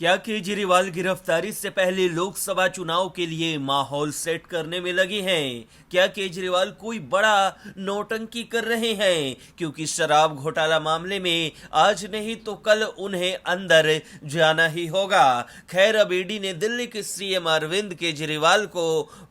क्या केजरीवाल गिरफ्तारी से पहले लोकसभा चुनाव के लिए माहौल सेट करने में लगे हैं? क्या केजरीवाल कोई बड़ा नौटंकी कर रहे हैं? क्योंकि शराब घोटाला मामले में आज नहीं तो कल उन्हें अंदर जाना ही होगा। खैर, अब ईडी ने दिल्ली के सीएम अरविंद केजरीवाल को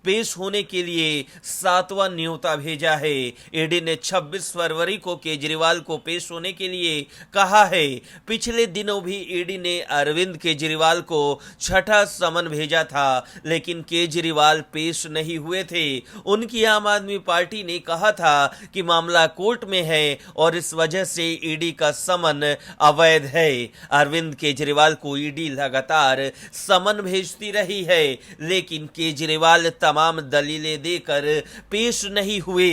पेश होने के लिए 7वां न्योता भेजा है। ईडी ने 26 फरवरी को केजरीवाल को पेश होने के लिए कहा है। पिछले दिनों भी ईडी ने अरविंद केजरीवाल को छठा समन भेजा था, लेकिन केजरीवाल पेश नहीं हुए थे। उनकी आम आदमी पार्टी ने कहा था कि मामला कोर्ट में है और इस वजह से ईडी का समन अवैध है। अरविंद केजरीवाल को ईडी लगातार समन भेजती रही है, लेकिन केजरीवाल तमाम दलीलें देकर पेश नहीं हुए।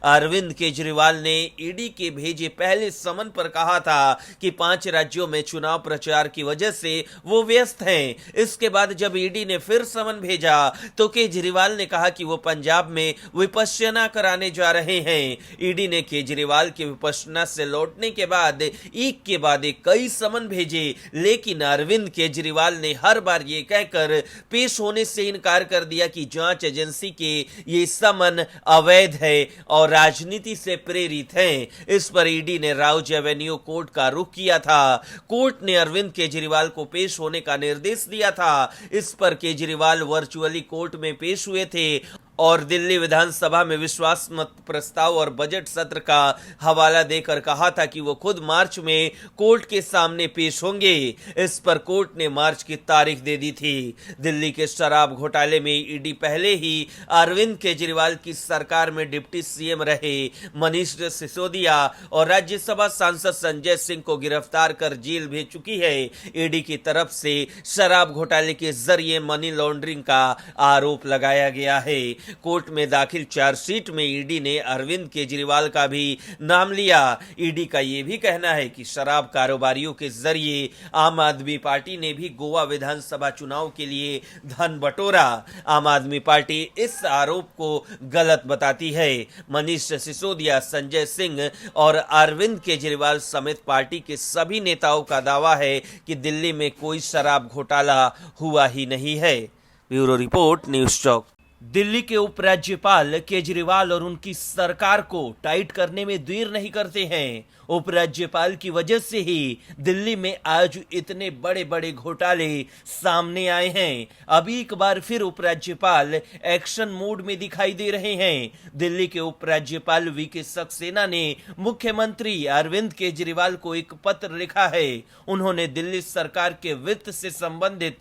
अरविंद केजरीवाल ने ईडी के भेजे पहले समन पर कहा था कि 5 राज्यों में चुनाव प्रचार की वजह से वो व्यस्त हैं। इसके बाद जब ईडी ने फिर समन भेजा तो केजरीवाल ने कहा कि वो पंजाब में विपश्यना कराने जा रहे हैं। ईडी ने केजरीवाल के विपश्यना से लौटने के बाद एक के बाद एक कई समन भेजे, लेकिन अरविंद केजरीवाल ने हर बार ये कहकर पेश होने से इनकार कर दिया कि जांच एजेंसी के ये समन अवैध है और राजनीति से प्रेरित हैं। इस पर ईडी ने राउज एवेन्यू कोर्ट का रुख किया था। कोर्ट ने अरविंद केजरीवाल को पेश होने का निर्देश दिया था। इस पर केजरीवाल वर्चुअली कोर्ट में पेश हुए थे और दिल्ली विधानसभा में विश्वास मत प्रस्ताव और बजट सत्र का हवाला देकर कहा था कि वो खुद मार्च में कोर्ट के सामने पेश होंगे। इस पर कोर्ट ने मार्च की तारीख दे दी थी। दिल्ली के शराब घोटाले में ईडी पहले ही अरविंद केजरीवाल की सरकार में डिप्टी सीएम रहे मनीष सिसोदिया और राज्यसभा सांसद संजय सिंह को गिरफ्तार कर जेल भेज चुकी है। ईडी की तरफ से शराब घोटाले के जरिए मनी लॉन्ड्रिंग का आरोप लगाया गया है। कोर्ट में दाखिल चार्जशीट में ईडी ने अरविंद केजरीवाल का भी नाम लिया। ईडी का यह भी कहना है कि शराब कारोबारियों के जरिए आम आदमी पार्टी ने भी गोवा विधानसभा चुनाव के लिए धन बटोरा। आम आदमी पार्टी इस आरोप को गलत बताती है। मनीष सिसोदिया, संजय सिंह और अरविंद केजरीवाल समेत पार्टी के सभी नेताओं का दावा है कि दिल्ली में कोई शराब घोटाला हुआ ही नहीं है। ब्यूरो रिपोर्ट, न्यूज़ चौक। दिल्ली के उपराज्यपाल केजरीवाल और उनकी सरकार को टाइट करने में देर नहीं करते हैं। उपराज्यपाल की वजह से ही दिल्ली में आज इतने बड़े बड़े घोटाले सामने आए हैं। अभी एक बार फिर उपराज्यपाल एक्शन मोड में दिखाई दे रहे हैं। दिल्ली के उपराज्यपाल वीके सक्सेना ने मुख्यमंत्री अरविंद केजरीवाल को एक पत्र लिखा है। उन्होंने दिल्ली सरकार के वित्त से संबंधित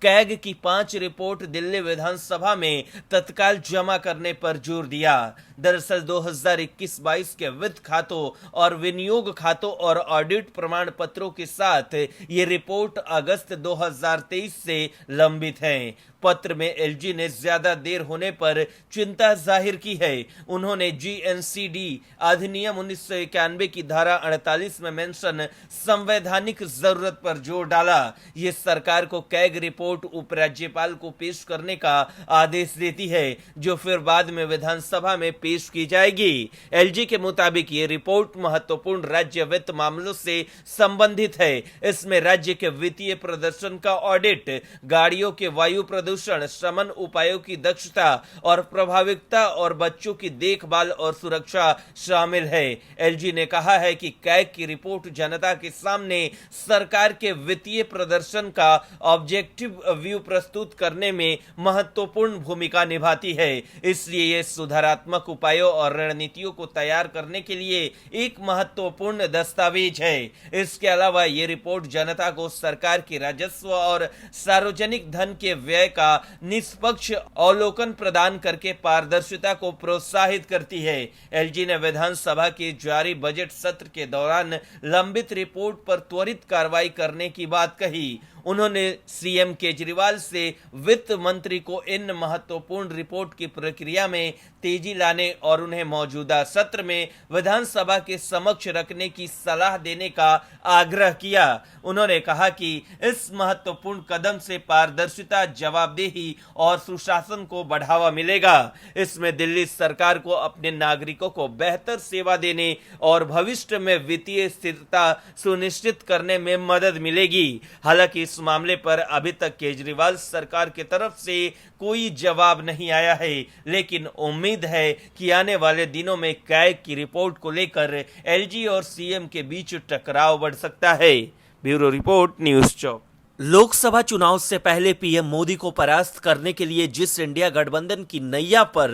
कैग की 5 रिपोर्ट दिल्ली विधानसभा में तत्काल जमा करने पर जोर दिया। दरअसल 2021-22 के वित्त खातों और विनियोग खातों और ऑडिट प्रमाण पत्रों के साथ ये रिपोर्ट अगस्त 2023 से लंबित है। पत्र में एलजी ने ज्यादा देर होने पर चिंता जाहिर की है। उन्होंने जीएनसीडी अधिनियम 1991 की धारा 48 में मेंशन संवैधानिक जरूरत पर जोर डाला। ये सरकार को कैग रिपोर्ट उपराज्यपाल को पेश करने का आदेश देती है, जो फिर बाद में विधानसभा में पेश की जाएगी। एलजी के मुताबिक ये रिपोर्ट महत्वपूर्ण राज्य वित्त मामलों से संबंधित है। इसमें राज्य के वित्तीय प्रदर्शन का ऑडिट, गाड़ियों के वायु प्रदूषण, शमन उपायों की दक्षता और प्रभाविकता और बच्चों की देखभाल और सुरक्षा शामिल है। एलजी ने कहा है कि कैग की रिपोर्ट जनता के सामने सरकार के वित्तीय प्रदर्शन का ऑब्जेक्टिव व्यू प्रस्तुत करने में महत्वपूर्ण भूमिका निभाती है। इसलिए ये सुधारात्मक उपायों और रणनीतियों को तैयार करने के लिए एक महत्वपूर्ण दस्तावेज है। इसके अलावा ये रिपोर्ट जनता को सरकार के राजस्व और सार्वजनिक धन के व्यय का निष्पक्ष अवलोकन प्रदान करके पारदर्शिता को प्रोत्साहित करती है। एलजी ने विधानसभा के जारी बजट सत्र के दौरान लंबित रिपोर्ट पर त्वरित कार्रवाई करने की बात कही। उन्होंने सीएम केजरीवाल से वित्त मंत्री को इन महत्वपूर्ण रिपोर्ट की प्रक्रिया में तेजी लाने और उन्हें मौजूदा सत्र में विधानसभा के समक्ष रखने की सलाह देने का आग्रह किया। उन्होंने कहा कि इस महत्वपूर्ण कदम से पारदर्शिता, जवाबदेही और सुशासन को बढ़ावा मिलेगा। इसमें दिल्ली सरकार को अपने नागरिकों को बेहतर सेवा देने और भविष्य में वित्तीय स्थिरता सुनिश्चित करने में मदद मिलेगी। हालांकि इस मामले पर अभी तक केजरीवाल सरकार की तरफ से कोई जवाब नहीं आया है, लेकिन उम्मीद है कि आने वाले दिनों में कैग की रिपोर्ट को लेकर एलजी और सीएम के बीच टकराव बढ़ सकता है। ब्यूरो रिपोर्ट, न्यूज़ चौक। लोकसभा चुनाव से पहले पीएम मोदी को परास्त करने के लिए जिस इंडिया गठबंधन की नैया पर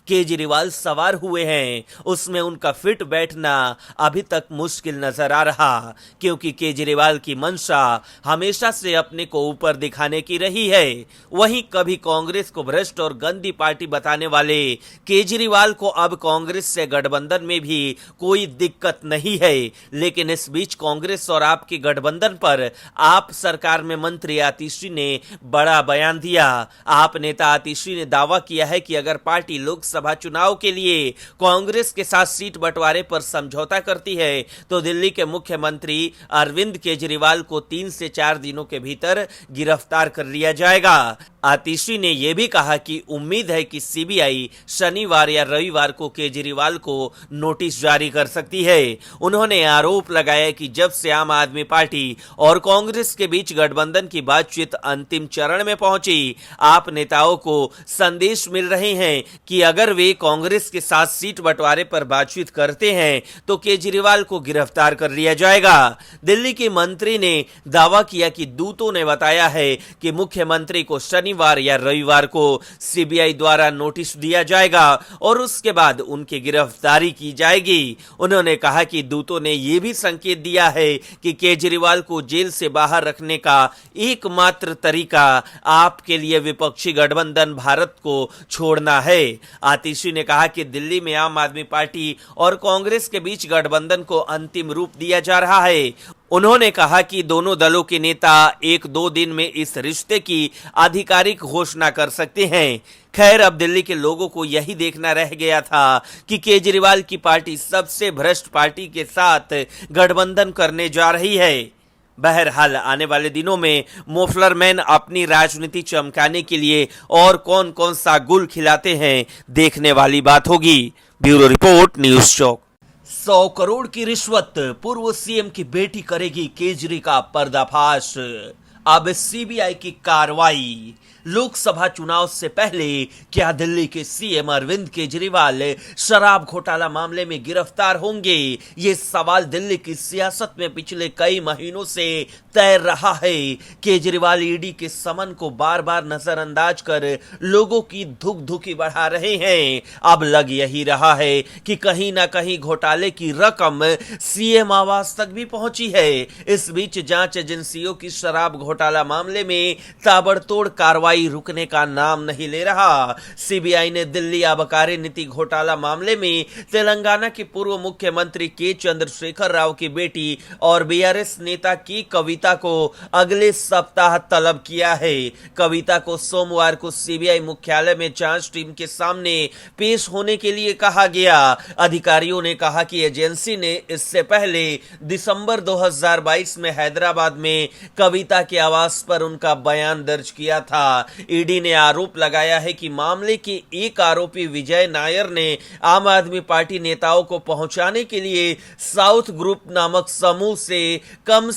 केजरीवाल सवार हुए हैं, उसमें उनका फिट बैठना अभी तक मुश्किल नजर आ रहा, क्योंकि केजरीवाल की मंशा हमेशा से अपने को ऊपर दिखाने की रही है। वहीं कभी कांग्रेस को भ्रष्ट और गंदी पार्टी बताने वाले केजरीवाल को अब कांग्रेस से गठबंधन में भी कोई दिक्कत नहीं है, लेकिन इस बीच कांग्रेस और आप के गठबंधन पर आप सरकार में मंत्री आतिशी ने बड़ा बयान दिया। आप नेता आतिशी ने दावा किया है कि अगर पार्टी लोकसभा चुनाव के लिए कांग्रेस के साथ सीट बंटवारे पर समझौता करती है तो दिल्ली के मुख्यमंत्री अरविंद केजरीवाल को 3 से 4 दिनों के भीतर गिरफ्तार कर लिया जाएगा। आतिशी ने यह भी कहा कि उम्मीद है कि सीबीआई शनिवार या रविवार को केजरीवाल को नोटिस जारी कर सकती है। उन्होंने आरोप लगाया कि जब से आम आदमी पार्टी और कांग्रेस के बीच गठबंधन की बातचीत अंतिम चरण में पहुंची, आप नेताओं को संदेश मिल रहे हैं कि अगर वे कांग्रेस के साथ सीट बंटवारे पर बातचीत करते हैं तो केजरीवाल को गिरफ्तार कर लिया जाएगा। दिल्ली के मंत्री ने दावा किया कि दूतों ने बताया है कि मुख्यमंत्री को शनिवार या रविवार को सीबीआई द्वारा नोटिस दिया जाएगा और उसके बाद उनकी गिरफ्तारी की जाएगी। उन्होंने कहा कि दूतों ने यह भी संकेत दिया है कि केजरीवाल को जेल से बाहर रखने का एकमात्र तरीका आपके लिए विपक्षी गठबंधन भारत को छोड़ना है। आतिशी ने कहा कि दिल्ली में आम आदमी पार्टी और कांग्रेस के बीच गठबंधन को अंतिम रूप दिया जा रहा है। उन्होंने कहा कि दोनों दलों के नेता 1-2 दिन में इस रिश्ते की आधिकारिक घोषणा कर सकते हैं। खैर, अब दिल्ली के लोगों को यही देखना रह गया था कि केजरीवाल की पार्टी सबसे भ्रष्ट पार्टी के साथ गठबंधन करने जा रही है। बहरहाल आने वाले दिनों में मोफलर मैन अपनी राजनीति चमकाने के लिए और कौन कौन सा गुल खिलाते हैं, देखने वाली बात होगी। ब्यूरो रिपोर्ट, न्यूज़ चौक। 100 करोड़ की रिश्वत, पूर्व सीएम की बेटी करेगी केजरी का पर्दाफाश। अब सीबीआई की कार्रवाई। लोकसभा चुनाव से पहले क्या दिल्ली के सीएम अरविंद केजरीवाल शराब घोटाला मामले में गिरफ्तार होंगे? ये सवाल दिल्ली की सियासत में पिछले कई महीनों से तैर रहा है। केजरीवाल ईडी के समन को बार बार नजरअंदाज कर लोगों की धुक-धुकी बढ़ा रहे हैं। अब लग यही रहा है कि कहीं ना कहीं घोटाले की रकम सीएम आवास तक भी पहुंची है। इस बीच जांच एजेंसियों की शराब घोटाला मामले में ताबड़तोड़ कार्रवाई रुकने का नाम नहीं ले रहा। सीबीआई ने दिल्ली आबकारी नीति घोटाला मामले में तेलंगाना के पूर्व मुख्यमंत्री के चंद्रशेखर राव की बेटी और बीआरएस नेता की कविता को अगले सप्ताह तलब किया है। कविता को सोमवार को सीबीआई मुख्यालय में जांच टीम के सामने पेश होने के लिए कहा गया। अधिकारियों ने कहा कि एजेंसी ने इससे पहले दिसंबर 2022 में हैदराबाद में कविता के आवास पर उनका बयान दर्ज किया था। ईडी ने आरोप लगाया है कि मामले के एक आरोपी विजय नायर ने आम आदमी पार्टी नेताओं को पहुंचाने के लिए साउथ ग्रुप नामक समूह से कम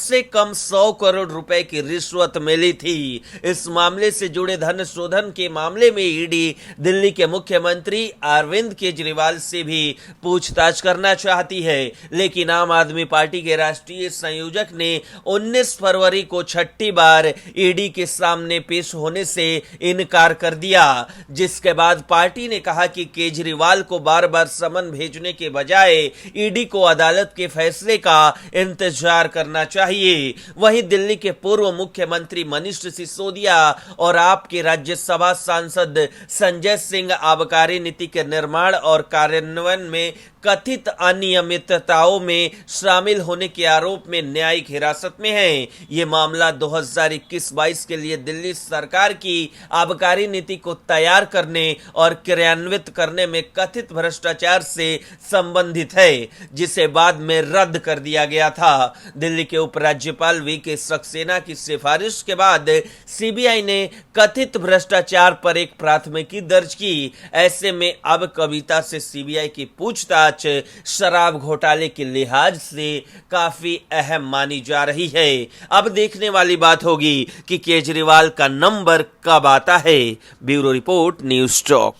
100 करोड़ रुपए की रिश्वत मिली थी। इस मामले से जुड़े धन शोधन के मामले में ईडी दिल्ली के मुख्यमंत्री अरविंद केजरीवाल से भी पूछताछ करना चाहती है, लेकिन आम आदमी पार्टी के राष्ट्रीय संयोजक ने 19 फरवरी को छठी बार ईडी के सामने पेश होने से इनकार कर दिया, जिसके बाद पार्टी ने कहा कि केजरीवाल को बार बार समन भेजने के बजाय ईडी को अदालत के फैसले का इंतजार करना चाहिए। वहीं दिल्ली के पूर्व मुख्यमंत्री मनीष सिसोदिया और आपके राज्यसभा सांसद संजय सिंह आबकारी नीति के निर्माण और कार्यान्वयन में कथित अनियमितताओं में शामिल होने के आरोप में न्यायिक हिरासत में हैं। ये मामला 2021-22 के लिए दिल्ली सरकार की आबकारी नीति को तैयार करने और क्रियान्वित करने में कथित भ्रष्टाचार से संबंधित है, जिसे बाद में रद्द कर दिया गया था। दिल्ली के उपराज्यपाल वीके सक्सेना की सिफारिश के बाद सीबीआई ने कथित भ्रष्टाचार पर एक प्राथमिकी दर्ज की। ऐसे में अब कविता से सीबीआई की पूछताछ जांच शराब घोटाले के लिहाज से काफी अहम मानी जा रही है। अब देखने वाली बात होगी कि केजरीवाल का नंबर कब आता है। Bureau report, news talk.